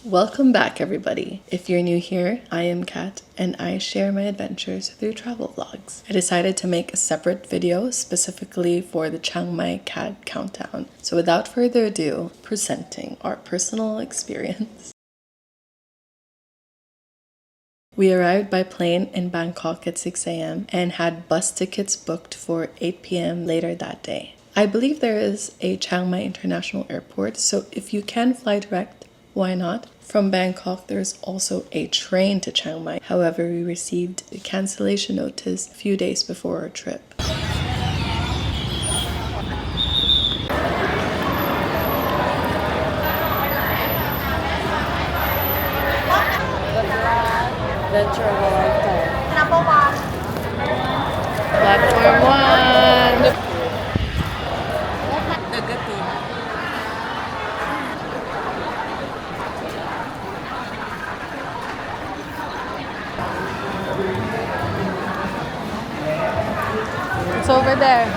Welcome back, everybody. If you're new here, I am Kat and I share my adventures through travel vlogs. I decided to make a separate video specifically for the ChiangMai CAD countdown. So without further ado, presenting our personal experience. We arrived by plane in Bangkok at 6 a.m. and had bus tickets booked for 8 p.m. later that day. I believe there is a Chiang Mai International Airport, so if you can fly direct, why not? From Bangkok, there's also a train to Chiang Mai. However, we received a cancellation notice a few days before our trip. Adventure of a lifetime. Number one. Platform 1! The good thing. It's over there.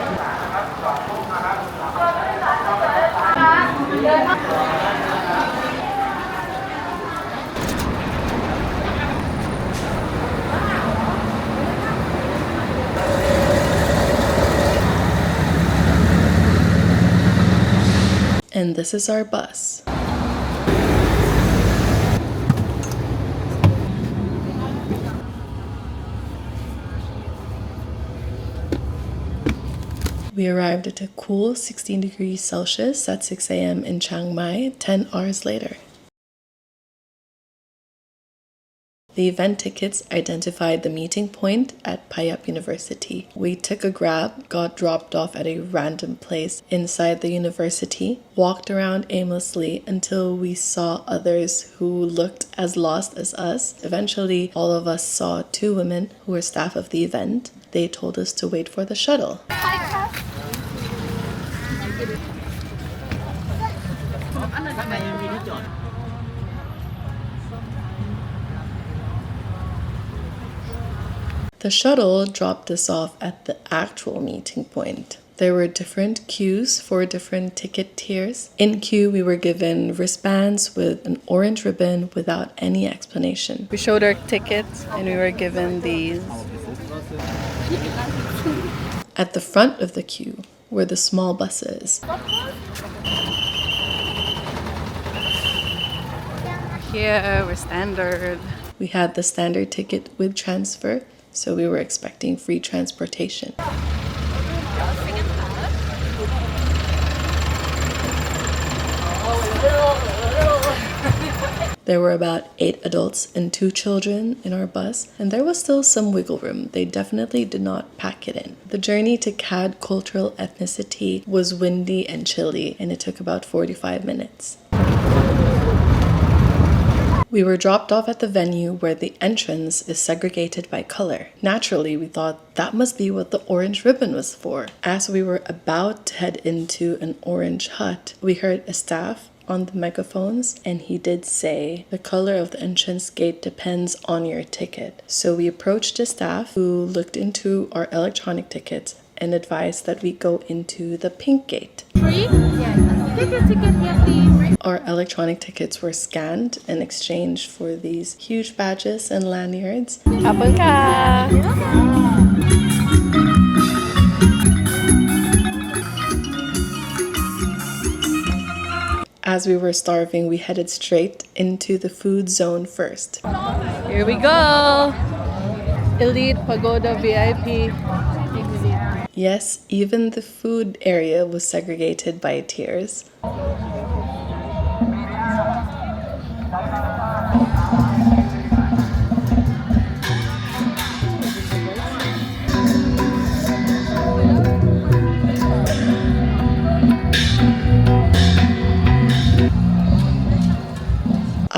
And this is our bus. We arrived at a cool 16 degrees Celsius at 6 a.m. in Chiang Mai 10 hours later. The event tickets identified the meeting point at Payap University. We took a grab, got dropped off at a random place inside the university, walked around aimlessly until we saw others who looked as lost as us. Eventually, all of us saw two women who were staff of the event. They told us to wait for the shuttle. The shuttle dropped us off at the actual meeting point. There were different queues for different ticket tiers. In queue, we were given wristbands with an orange ribbon without any explanation. We showed our tickets and we were given these. At the front of the queue were the small buses. Here, we're standard. We had the standard ticket with transfer, so we were expecting free transportation. There were about 8 adults and 2 children in our bus, and there was still some wiggle room. They definitely did not pack it in. The journey to CAD Cultural Ethnicity was windy and chilly, and it took about 45 minutes. We were dropped off at the venue where the entrance is segregated by color. Naturally, we thought that must be what the orange ribbon was for. As we were about to head into an orange hut, we heard a staff on the megaphones, and he did say the color of the entrance gate depends on your ticket. So we approached the staff who looked into our electronic tickets and advised that we go into the pink gate. Free? Yeah. Take your ticket here, please. Our electronic tickets were scanned and exchanged for these huge badges and lanyards. Apun ka! As we were starving, we headed straight into the food zone first. Here we go! Elite Pagoda VIP. Yes, even the food area was segregated by tiers.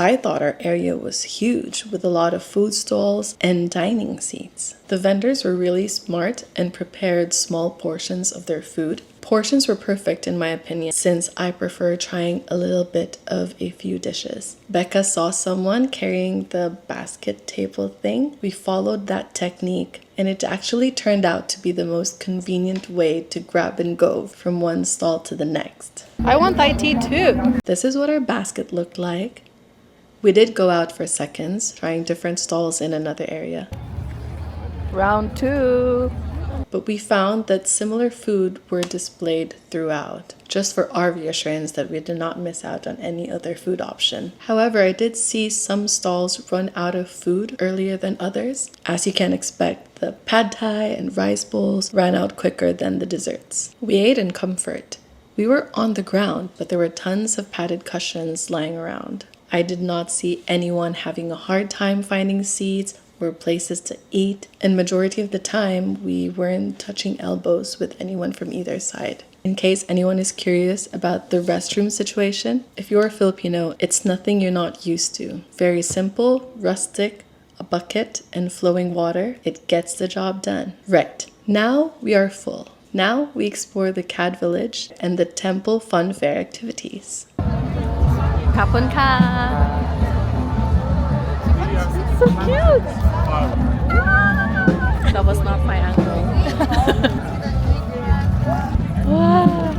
I thought our area was huge with a lot of food stalls and dining seats. The vendors were really smart and prepared small portions of their food. Portions were perfect in my opinion since I prefer trying a little bit of a few dishes. Becca saw someone carrying the basket table thing. We followed that technique and it actually turned out to be the most convenient way to grab and go from one stall to the next. I want Thai tea too! This is what our basket looked like. We did go out for seconds, trying different stalls in another area. Round 2. But we found that similar food were displayed throughout, just for our reassurance that we did not miss out on any other food option. However, I did see some stalls run out of food earlier than others. As you can expect, the pad thai and rice bowls ran out quicker than the desserts. We ate in comfort. We were on the ground, but there were tons of padded cushions lying around. I did not see anyone having a hard time finding seats or places to eat, and majority of the time we weren't touching elbows with anyone from either side. In case anyone is curious about the restroom situation, if you're a Filipino, it's nothing you're not used to. Very simple, rustic, a bucket and flowing water. It gets the job done. Right, now we are full. Now we explore the CAD village and the temple fun fair activities. Kapun ka. So cute. That was not my angle. Wow.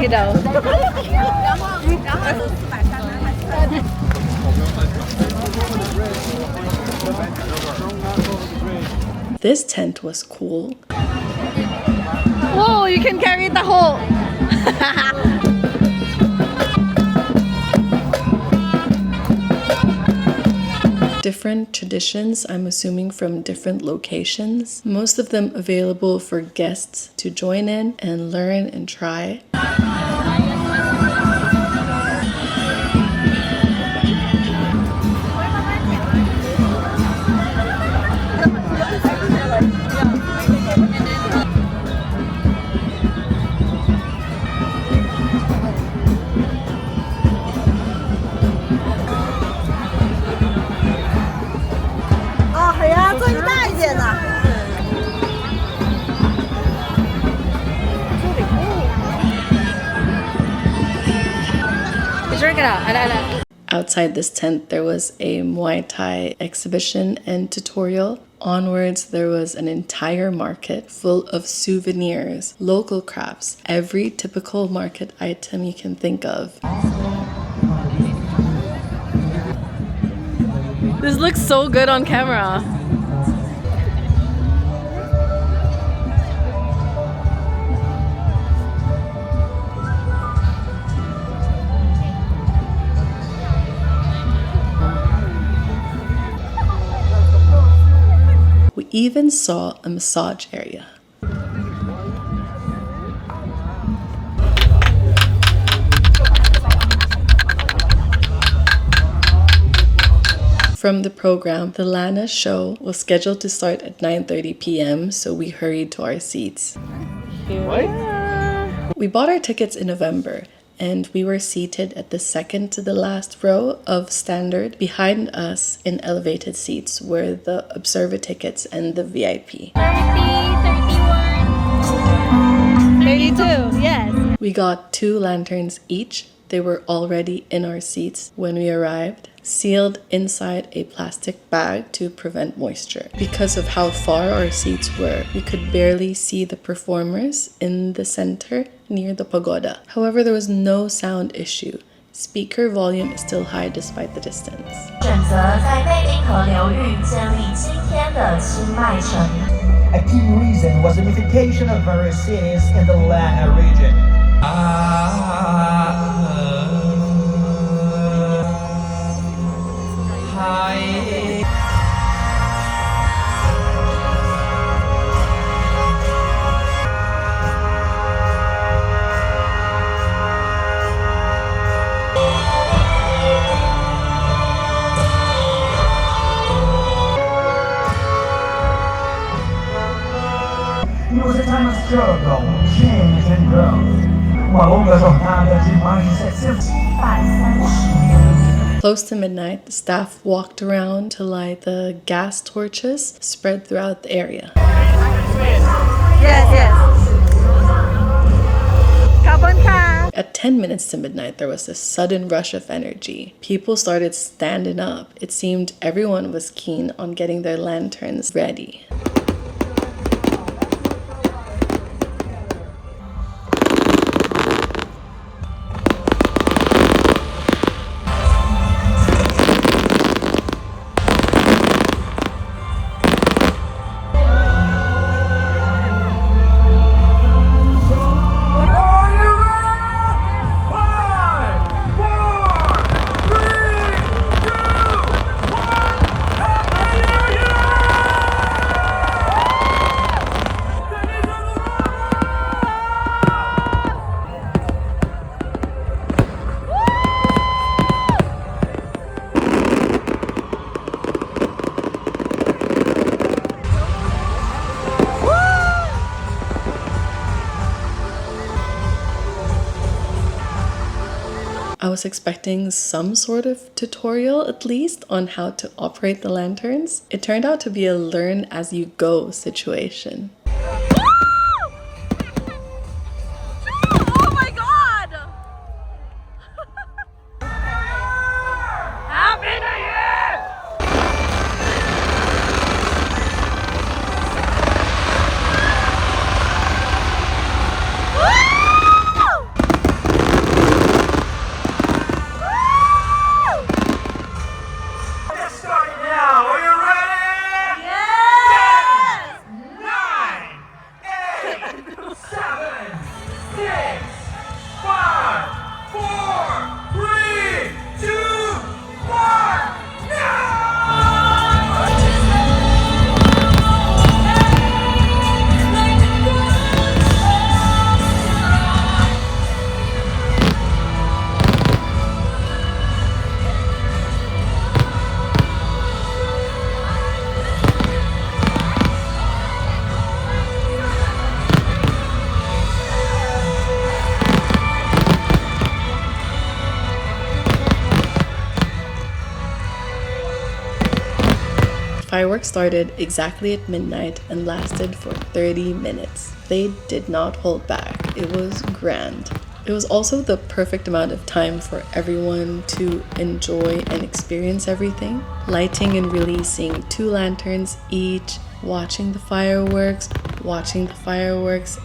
Kiddo. This tent was cool. Whoa, you can carry the whole. Different traditions, I'm assuming from different locations. Most of them available for guests to join in and learn and try. Outside this tent, there was a Muay Thai exhibition and tutorial. Onwards, there was an entire market full of souvenirs, local crafts, every typical market item you can think of. This looks so good on camera. We even saw a massage area. From the program, the Lana show was scheduled to start at 9:30 p.m., so we hurried to our seats. We bought our tickets in November, and we were seated at the second to the last row of standard. Behind us in elevated seats were the observer tickets and the VIP. 32, yes. We got 2 lanterns each. They were already in our seats when we arrived, sealed inside a plastic bag to prevent moisture. Because of how far our seats were, we could barely see the performers in the center near the pagoda. However, there was no sound issue. Speaker volume is still high despite the distance. 选择在贝丁河流域建立今天的清迈城。A key reason was the unification of various cities in the Lana region. It was a time of struggle, change and growth. 瓦隆格壮大的ChiangMai CAD Close to midnight, the staff walked around to light the gas torches spread throughout the area. Yes, yes. Kapun ka. At 10 minutes to midnight, there was a sudden rush of energy. People started standing up. It seemed everyone was keen on getting their lanterns ready. I was expecting some sort of tutorial at least on how to operate the lanterns. It turned out to be a learn as you go situation. Oh my god! Happy New Year! Get started now. Are you ready? Yes! 10, 9, 8, 7, 6, 5, 4, 3, 2, 1, Fireworks started exactly at midnight and lasted for 30 minutes. They did not hold back. It was grand. It was also the perfect amount of time for everyone to enjoy and experience everything. Lighting and releasing 2 lanterns each, watching the fireworks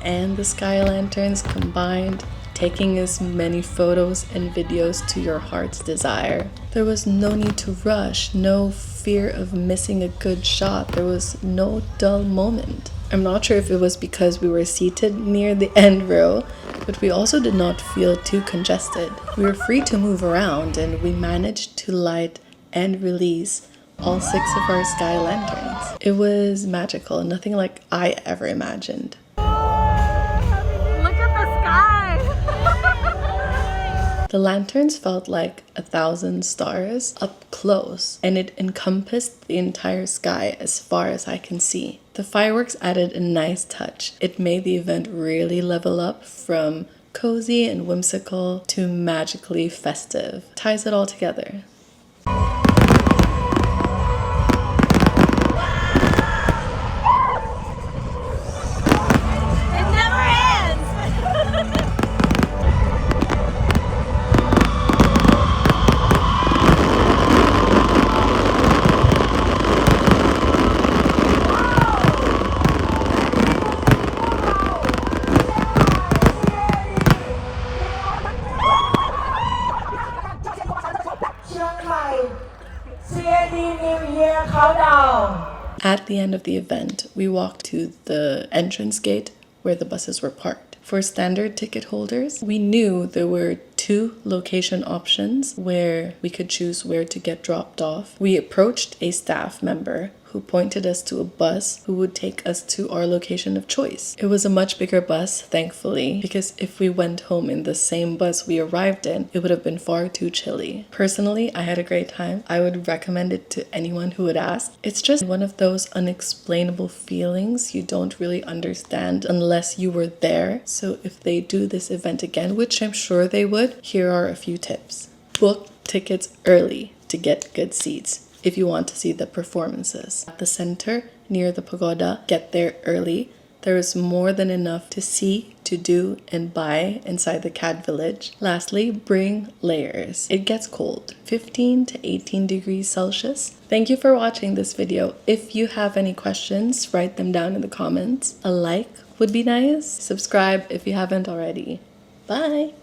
and the sky lanterns combined, taking as many photos and videos to your heart's desire. There was no need to rush, no fear of missing a good shot. There was no dull moment. I'm not sure if it was because we were seated near the end row, but we also did not feel too congested. We were free to move around and we managed to light and release all 6 of our sky lanterns. It was magical, nothing like I ever imagined. Look at the sky! The lanterns felt like 1,000 stars up close, and it encompassed the entire sky as far as I can see. The fireworks added a nice touch. It made the event really level up from cozy and whimsical to magically festive. Ties it all together. It never ends! ChiangMai CAD New Year Countdown. At the end of the event, we walked to the entrance gate where the buses were parked. For standard ticket holders, we knew there were 2 location options where we could choose where to get dropped off. We approached a staff member who pointed us to a bus who would take us to our location of choice. It was a much bigger bus, thankfully, because if we went home in the same bus we arrived in, it would have been far too chilly. Personally, I had a great time. I would recommend it to anyone who would ask. It's just one of those unexplainable feelings you don't really understand unless you were there. So if they do this event again, which I'm sure they would, here are a few tips. Book tickets early to get good seats. If you want to see the performances. At the center, near the pagoda, get there early. There is more than enough to see, to do, and buy inside the CAD village. Lastly, bring layers. It gets cold, 15 to 18 degrees Celsius. Thank you for watching this video. If you have any questions, write them down in the comments. A like would be nice. Subscribe if you haven't already. Bye!